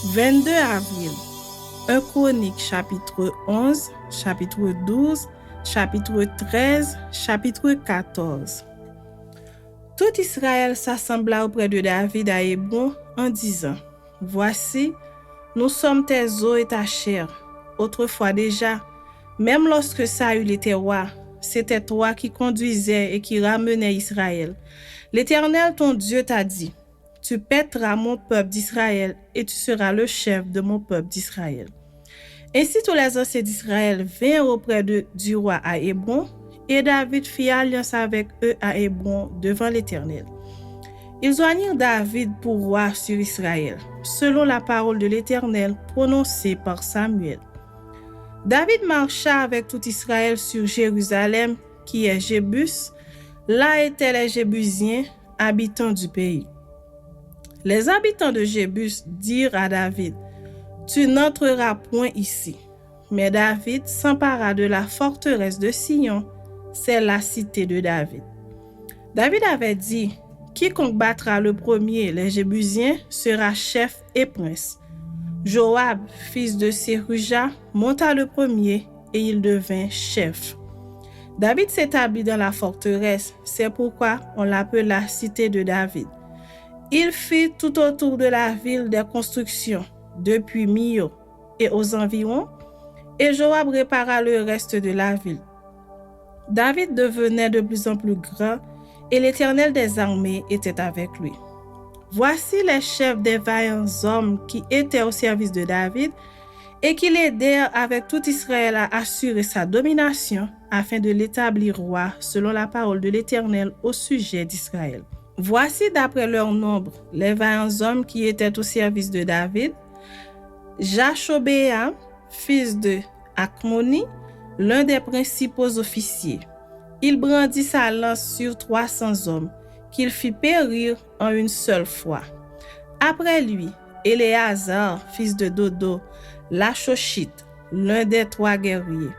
22 avril. 1 Chronique chapitre 11, chapitre 12, chapitre 13, chapitre 14. Tout Israël s'assembla auprès de David à Hébron en disant: Voici, nous sommes tes os et ta chair. Autrefois déjà, même lorsque Saül était roi, c'était toi qui conduisais et qui ramenais Israël. L'Éternel ton Dieu t'a dit: Tu paîtras mon peuple d'Israël et tu seras le chef de mon peuple d'Israël. Ainsi tous les anciens d'Israël vinrent auprès du roi à Hébron, et David fit alliance avec eux à Hébron devant l'Éternel. Ils joignirent David pour roi sur Israël, selon la parole de l'Éternel prononcée par Samuel. David marcha avec tout Israël sur Jérusalem, qui est Jébus. Là étaient les Jébusiens, habitants du pays. Les habitants de Jébus dirent à David: Tu n'entreras point ici. Mais David s'empara de la forteresse de Sion, c'est la cité de David. David avait dit: Quiconque battra le premier les Jébusiens sera chef et prince. Joab, fils de Séruja, monta le premier et il devint chef. David s'établit dans la forteresse, c'est pourquoi on l'appela cité de David. Il fit tout autour de la ville des constructions, depuis Mio et aux environs, et Joab répara le reste de la ville. David devenait de plus en plus grand, et l'Éternel des armées était avec lui. Voici les chefs des vaillants hommes qui étaient au service de David et qui l'aidèrent avec tout Israël à assurer sa domination afin de l'établir roi selon la parole de l'Éternel au sujet d'Israël. Voici d'après leur nombre les vaillants hommes qui étaient au service de David: Jashobéam, fils de Akmoni, l'un des principaux officiers. Il brandit sa lance sur 300 hommes, qu'il fit périr en une seule fois. Après lui, Éléazar, fils de Dodo, l'Achochite, l'un des 3 guerriers.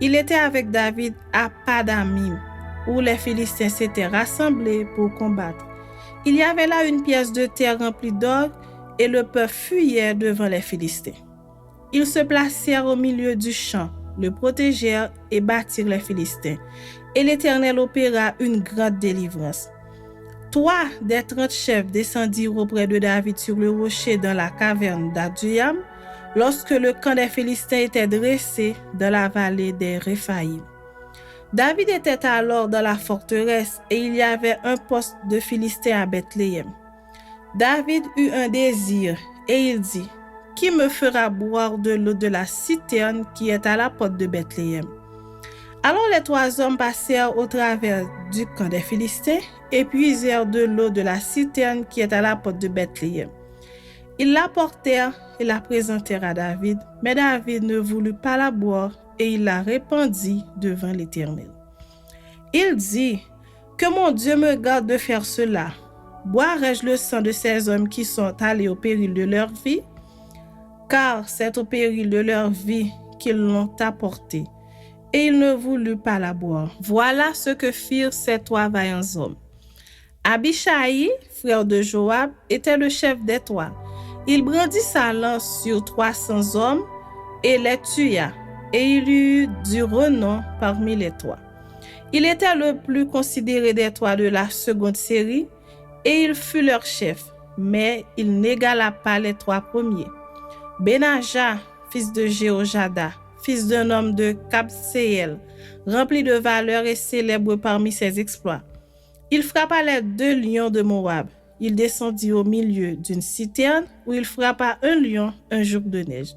Il était avec David à Padamim, où les Philistins s'étaient rassemblés pour combattre. Il y avait là une pièce de terre remplie d'or, et le peuple fuyait devant les Philistins. Ils se placèrent au milieu du champ, le protégèrent et battirent les Philistins. Et l'Éternel opéra une grande délivrance. 3 des 30 chefs descendirent auprès de David sur le rocher dans la caverne d'Adullam, lorsque le camp des Philistins était dressé dans la vallée des Réphaïm. David était alors dans la forteresse et il y avait un poste de Philistins à Bethléem. David eut un désir et il dit: Qui me fera boire de l'eau de la citerne qui est à la porte de Bethléem? Alors les 3 hommes passèrent au travers du camp des Philistins et puisèrent de l'eau de la citerne qui est à la porte de Bethléem. Ils l'apportèrent et la présentèrent à David, mais David ne voulut pas la boire et il la répandit devant l'Éternel. Il dit: Que mon Dieu me garde de faire cela. Boirai-je le sang de ces hommes qui sont allés au péril de leur vie? Car c'est au péril de leur vie qu'ils l'ont apportée. Et il ne voulut pas la boire. Voilà ce que firent ces 3 vaillants hommes. Abishai, frère de Joab, était le chef des 3. Il brandit sa lance sur 300 hommes et les tua, et il eut du renom parmi les 3. Il était le plus considéré des 3 de la seconde série, et il fut leur chef, mais il n'égala pas les 3 premiers. Benaja, fils de Jéhojada, fils d'un homme de Kabseel, rempli de valeur et célèbre parmi ses exploits. Il frappa les 2 lions de Moab. Il descendit au milieu d'une citerne où il frappa un lion un jour de neige.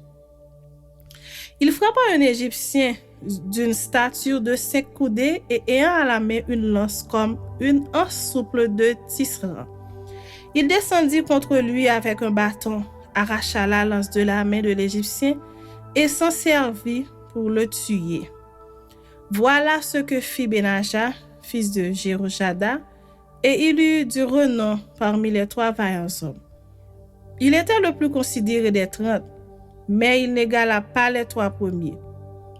Il frappa un Égyptien d'une stature de 5 coudées et ayant à la main une lance comme une anse souple de tisserand. Il descendit contre lui avec un bâton, arracha la lance de la main de l'Égyptien et s'en servit pour le tuer. Voilà ce que fit Benaja, fils de Jéhojada, et il eut du renom parmi les 3 vaillants hommes. Il était le plus considéré des 30, mais il n'égala pas les 3 premiers.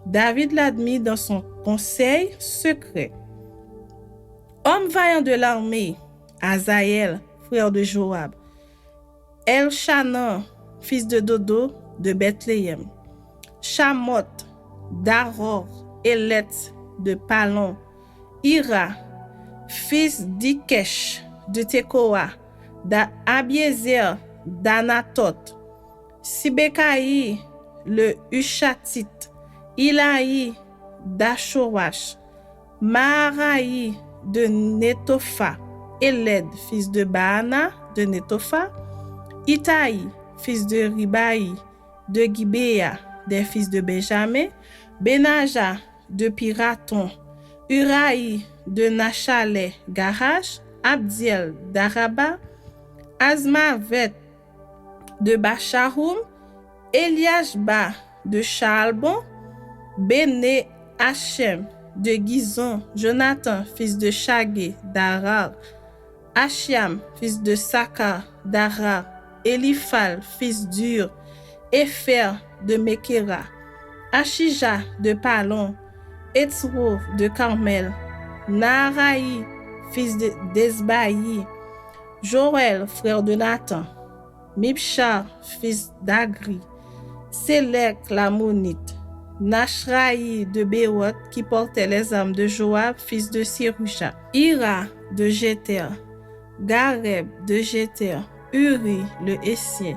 David l'admit dans son conseil secret. Homme vaillant de l'armée, Azaël, frère de Joab, Elchanan, fils de Dodo, de Bethléem. Chamoth, d'Aror, Életz, de Palon. Ira, fils d'Ikesh, de Tekoa, d'Abiezer, d'Anatot. Sibekaï, le Hushatite. Ilaï, d'Achorash. Maharaï, de Netopha. Éled, fils de Baana, de Netopha. Itaï, fils de Ribaï, de Gibéa, des fils de Benjamin. Benaja, de Piraton. Uraï, de Nachalé, Garash. Abdiel, d'Araba. Azmavet, de Bacharoum. Eliashba, de Chaalbon. Béné Hachem, de Gizon. Jonathan, fils de Chagé, d'Arar. Achiam, fils de Sakar, d'Arar. Eliphal, fils d'Ur. Épher, de Mekera. Achija, de Palon. Etzro, de Carmel. Naharaï, fils d'Esbaï. Joël, frère de Nathan. Mibchar, fils d'Agri. Sélek, l'Ammonite. Nashraï de Béot, qui portait les armes de Joab, fils de Sirusha. Ira de Jéter. Gareb de Jéter. Uri, le Hessien.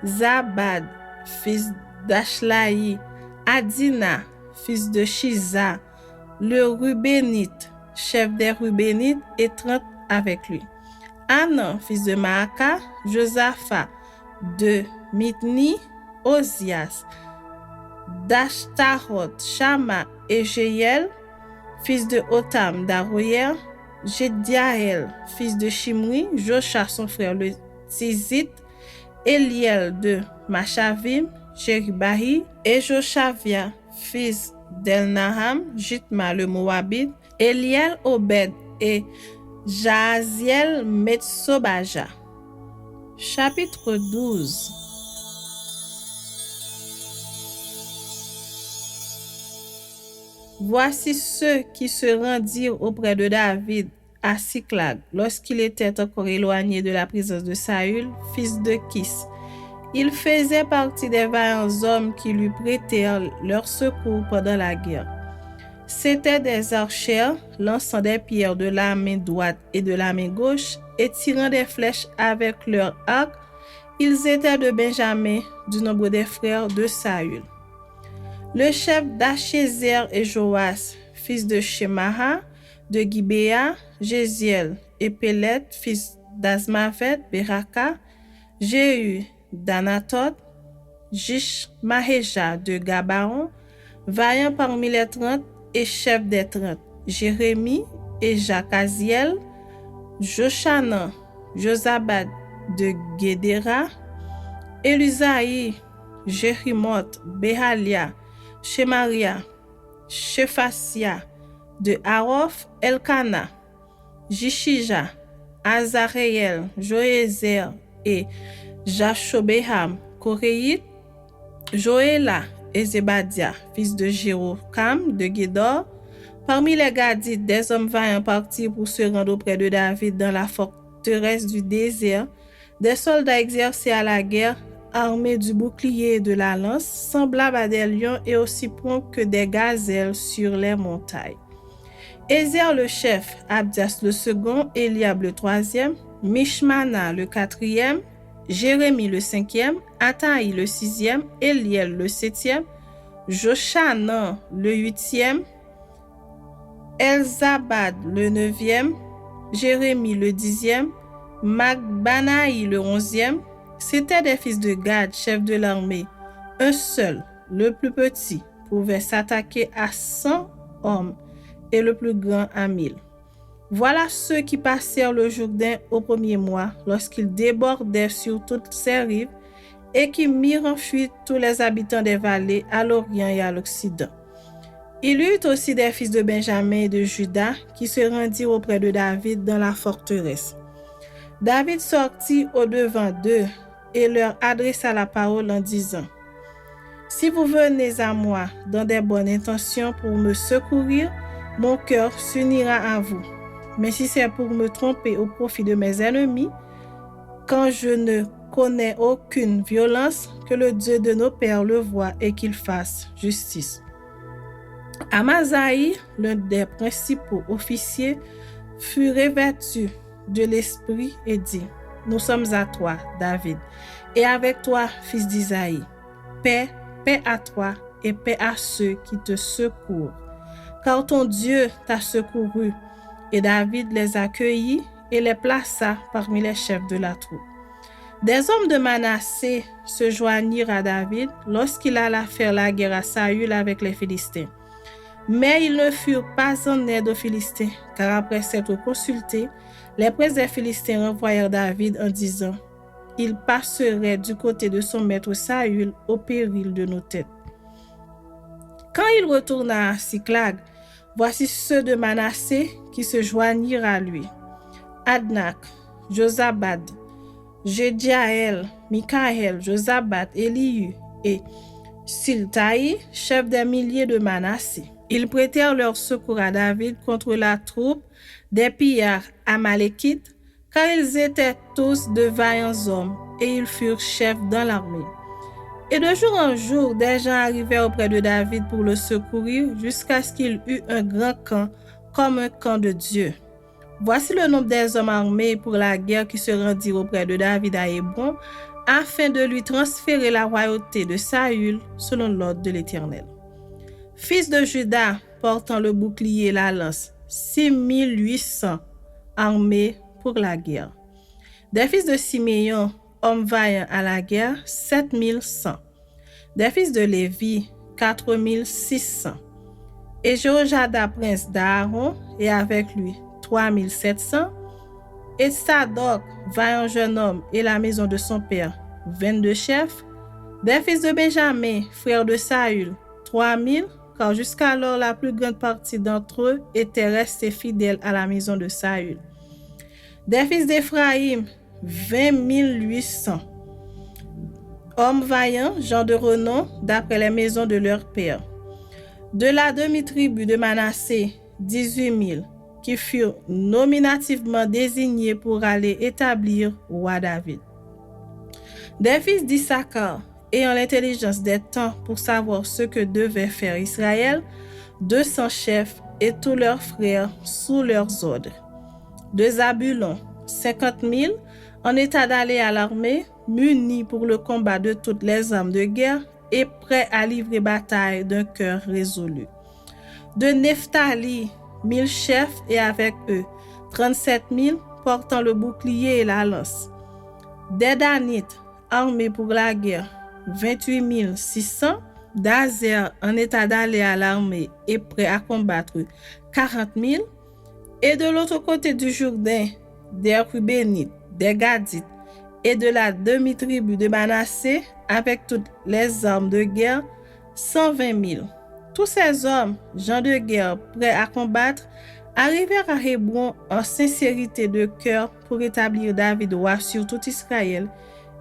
Zabad, fils d'Ashlaï. Adina, fils de Shiza. Le Rubénite, chef des Rubénites, et 30 avec lui. Anan, fils de Maaka. Josaphat, de Mitni. Ozias, d'Ashtarot, Shama et Jéiel, fils de Otam, d'Aroyer. Jediael, fils de Shimri. Josha, son frère, le Tizite. Eliel de Machavim. Jeribahi. Et Joshavia, fils d'Elnaham. Jitma, le Moabite. Eliel, Obed et Jaziel, Metsobaja. Chapitre 12. Voici ceux qui se rendirent auprès de David à Siklag lorsqu'il était encore éloigné de la présence de Saül, fils de Kis. Ils faisaient partie des vaillants hommes qui lui prêtèrent leur secours pendant la guerre. C'étaient des archers lançant des pierres de la main droite et de la main gauche et tirant des flèches avec leurs arcs. Ils étaient de Benjamin, du nombre des frères de Saül. Le chef d'Achézer et Joas, fils de Shemaha, de Gibéa. Jéziel et Pélet, fils d'Azmavet, Beraka. Jéhu d'Anatot. Jishmahéja de Gabaon, vaillant parmi les 30 et chef des 30. Jérémie et Jacaziel. Joshanan, Josabad de Guédéra. Élusaï, Jérimoth, Béhalia. Shemaria, Shephasia, de Harof, Elkana. Jishija, Azareel, Joézer et Jashobeham, Koréite. Joéla et Zébadia, fils de Jérokam, de Gédor. Parmi les Gadites, des hommes vaillants partirent pour se rendre auprès de David dans la forteresse du désert. Des soldats exercés à la guerre, armés du bouclier et de la lance, semblables à des lions et aussi prompts que des gazelles sur les montagnes. Ézer le chef, Abdias le second, Eliab le troisième, Mishmana le quatrième, Jérémie le cinquième, Ataï le sixième, Eliel le septième, Joshanan le huitième, Elzabad le neuvième, Jérémie le dixième, Magbanaï le onzième. C'étaient des fils de Gad, chef de l'armée. Un seul, le plus petit, pouvait s'attaquer à 100 hommes et le plus grand à 1000. Voilà ceux qui passèrent le Jourdain au premier mois, lorsqu'ils débordaient sur toutes ses rives et qui mirent en fuite tous les habitants des vallées à l'orient et à l'occident. Il y eut aussi des fils de Benjamin et de Juda qui se rendirent auprès de David dans la forteresse. David sortit au-devant d'eux et leur adressa la parole en disant: « Si vous venez à moi dans des bonnes intentions pour me secourir, mon cœur s'unira à vous. Mais si c'est pour me tromper au profit de mes ennemis, quand je ne connaît aucune violence, que le Dieu de nos pères le voie et qu'il fasse justice. Amasaï, l'un des principaux officiers, fut revêtu de l'esprit et dit: Nous sommes à toi, David, et avec toi, fils d'Isaïe. Paix, paix à toi et paix à ceux qui te secourent. Car ton Dieu t'a secouru. Et David les accueillit et les plaça parmi les chefs de la troupe. Des hommes de Manassé se joignirent à David lorsqu'il alla faire la guerre à Saül avec les Philistins. Mais ils ne furent pas en aide aux Philistins, car après s'être consultés, les princes des Philistins renvoyèrent David en disant: Il passerait du côté de son maître Saül au péril de nos têtes. Quand il retourna à Siklag, voici ceux de Manassé qui se joignirent à lui: Adnak, Josabad, Jediaël, Mikaël, Josabad, Elihu et Siltaï, chefs des milliers de Manassé. Ils prêtèrent leur secours à David contre la troupe des pillards amalékites, car ils étaient tous de vaillants hommes, et ils furent chefs dans l'armée. Et de jour en jour, des gens arrivèrent auprès de David pour le secourir, jusqu'à ce qu'il eût un grand camp, comme un camp de Dieu. Voici le nombre des hommes armés pour la guerre qui se rendirent auprès de David à Hébron, afin de lui transférer la royauté de Saül selon l'ordre de l'Éternel. Fils de Juda, portant le bouclier et la lance, 6800 armés pour la guerre. Des fils de Siméon, hommes vaillants à la guerre, 7100. Des fils de Lévi, 4600. Et Jéhojada, prince d'Aaron, et avec lui 3700. Et Sadok, vaillant jeune homme, et la maison de son père, 22 chefs. Des fils de Benjamin, frères de Saül, 3000, car jusqu'alors la plus grande partie d'entre eux étaient restés fidèles à la maison de Saül. Des fils d'Éphraïm, 20 800. Hommes vaillants, gens de renom, d'après les maisons de leur père. De la demi-tribu de Manassé, 18 000, qui furent nominativement désignés pour aller établir roi David. Des fils d'Issachar, ayant l'intelligence des temps pour savoir ce que devait faire Israël, 200 chefs et tous leurs frères sous leurs ordres. De Zabulon, 50 000, en état d'aller à l'armée, munis pour le combat de toutes les armes de guerre et prêts à livrer bataille d'un cœur résolu. De Nephtali, 1000 chefs et avec eux 37 000 portant le bouclier et la lance. Des Danites, armés pour la guerre, 28 600. D'Azer, en état d'aller à l'armée et prêt à combattre, 40 000. Et de l'autre côté du Jourdain, des Rubénites, des Gadites et de la demi-tribu de Manassé, avec toutes les armes de guerre, 120 000. Tous ces hommes, gens de guerre prêts à combattre, arrivèrent à Hébron en sincérité de cœur pour établir David roi sur tout Israël,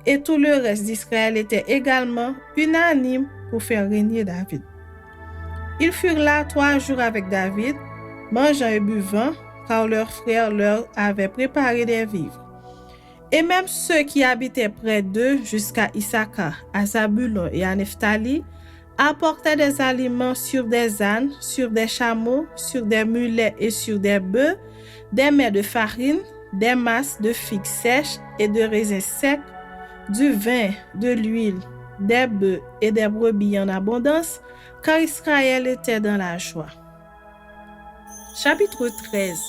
et tout le reste d'Israël était également unanime pour faire régner David. Ils furent là 3 jours avec David, mangeant et buvant, car leurs frères leur avaient préparé des vivres. Et même ceux qui habitaient près d'eux jusqu'à Issachar, à Zabulon et à Nephtali, apportaient des aliments sur des ânes, sur des chameaux, sur des mulets et sur des bœufs, des mets de farine, des masses de figues sèches et de raisins secs, du vin, de l'huile, des bœufs et des brebis en abondance, car Israël était dans la joie. Chapitre 13.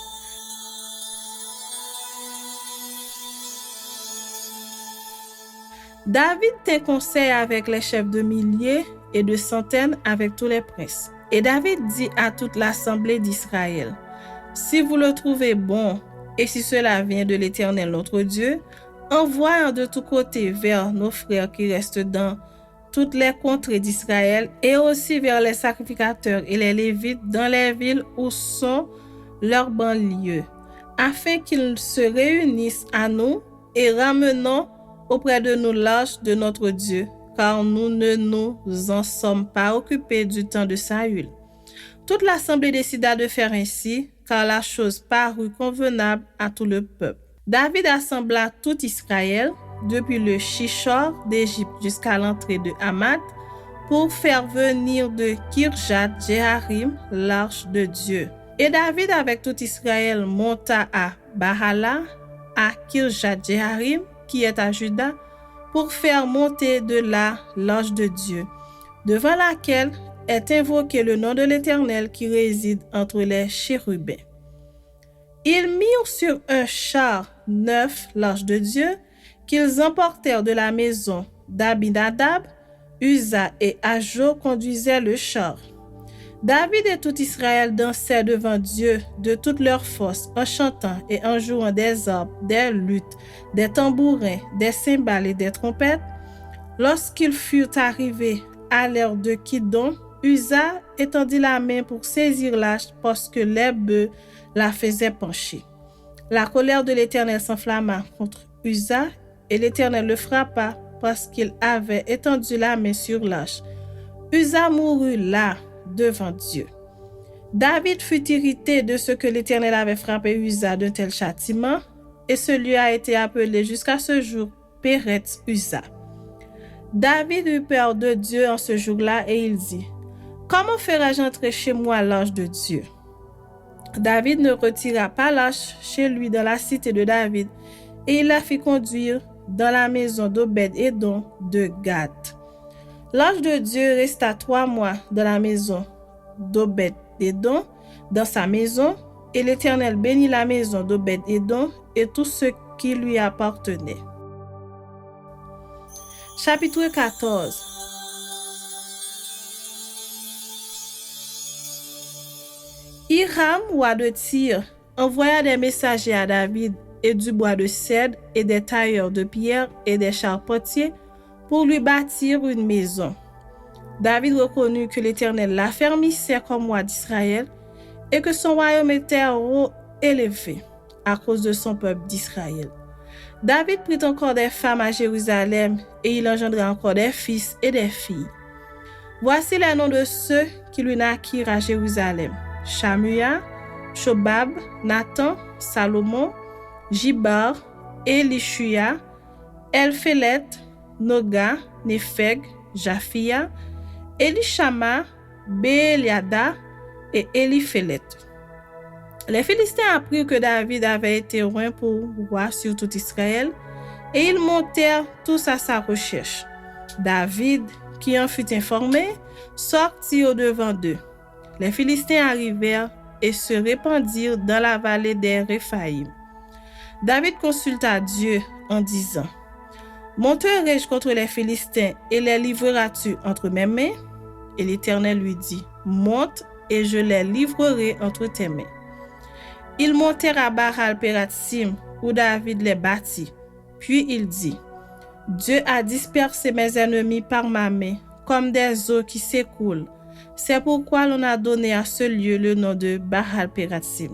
David tint conseil avec les chefs de milliers et de centaines avec tous les princes. Et David dit à toute l'assemblée d'Israël: Si vous le trouvez bon, et si cela vient de l'Éternel notre Dieu, envoyons de tous côtés vers nos frères qui restent dans toutes les contrées d'Israël et aussi vers les sacrificateurs et les Lévites dans les villes où sont leurs banlieues, afin qu'ils se réunissent à nous et ramenons auprès de nous l'arche de notre Dieu, car nous ne nous en sommes pas occupés du temps de Saül. Toute l'assemblée décida de faire ainsi, car la chose parut convenable à tout le peuple. David assembla tout Israël, depuis le Shishor d'Égypte jusqu'à l'entrée de Hamath, pour faire venir de Kirjath Jearim l'arche de Dieu. Et David avec tout Israël monta à Bahala, à Kirjath Jearim, qui est à Juda, pour faire monter de là l'arche de Dieu, devant laquelle est invoqué le nom de l'Éternel qui réside entre les chérubins. Ils mirent sur un char neuf l'arche de Dieu, qu'ils emportèrent de la maison d'Abinadab. Uza et Ajo conduisaient le char. David et tout Israël dansaient devant Dieu de toute leur force, en chantant et en jouant des harpes, des luttes, des tambourins, des cymbales et des trompettes. Lorsqu'ils furent arrivés à l'heure de Kidon, Uza étendit la main pour saisir l'âge parce que les bœufs la faisaient pencher. La colère de l'Éternel s'enflamma contre Uza et l'Éternel le frappa parce qu'il avait étendu la main sur l'âge. Uza mourut là devant Dieu. David fut irrité de ce que l'Éternel avait frappé Uza d'un tel châtiment, et ce lieu a été appelé jusqu'à ce jour Péretz Uza. David eut peur de Dieu en ce jour-là et il dit: Comment ferai-je entrer chez moi l'ange de Dieu? David ne retira pas l'ange chez lui dans la cité de David, et il la fit conduire dans la maison d'Obed-Édom de Gath. L'ange de Dieu resta 3 mois dans la maison d'Obed-Édom, dans sa maison, et l'Éternel bénit la maison d'Obed-Édom et tout ce qui lui appartenait. Chapitre 14. Hiram, roi de Tyr, envoya des messagers à David et du bois de cèdre et des tailleurs de pierre et des charpentiers pour lui bâtir une maison. David reconnut que l'Éternel l'affermissait comme roi d'Israël et que son royaume était élevé à cause de son peuple d'Israël. David prit encore des femmes à Jérusalem et il engendra encore des fils et des filles. Voici les noms de ceux qui lui naquirent à Jérusalem: Shamua, Shobab, Nathan, Salomon, Jibar, Elishuya, Elphélet, Noga, Népheg, Japhia, Elishama, Béliada et Eliphélet. Les Philistins apprirent que David avait été oint pour roi sur tout Israël et ils montèrent tous à sa recherche. David, qui en fut informé, sortit au-devant d'eux. Les Philistins arrivèrent et se répandirent dans la vallée des Réphaïm. David consulta Dieu en disant: Monterai-je contre les Philistins et les livreras-tu entre mes mains? Et l'Éternel lui dit: Monte et je les livrerai entre tes mains. Ils montèrent à Baal-Pératsim où David les battit. Puis il dit: Dieu a dispersé mes ennemis par ma main, comme des eaux qui s'écoulent. C'est pourquoi l'on a donné à ce lieu le nom de Baal-Pératsim.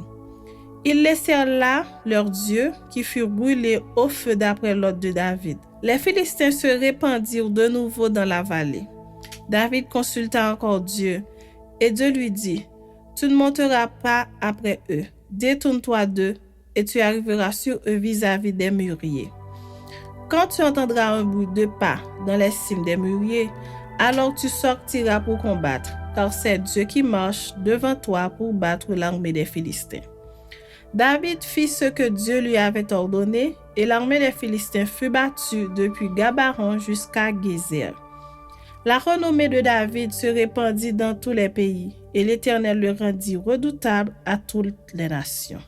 Ils laissèrent là leurs dieux qui furent brûlés au feu d'après l'ordre de David. Les Philistins se répandirent de nouveau dans la vallée. David consulta encore Dieu, et Dieu lui dit: Tu ne monteras pas après eux. Détourne-toi d'eux, et tu arriveras sur eux vis-à-vis des mûriers. Quand tu entendras un bruit de pas dans les cimes des mûriers, alors tu sortiras pour combattre, car c'est Dieu qui marche devant toi pour battre l'armée des Philistins. David fit ce que Dieu lui avait ordonné, et l'armée des Philistins fut battue depuis Gabaron jusqu'à Gézer. La renommée de David se répandit dans tous les pays, et l'Éternel le rendit redoutable à toutes les nations.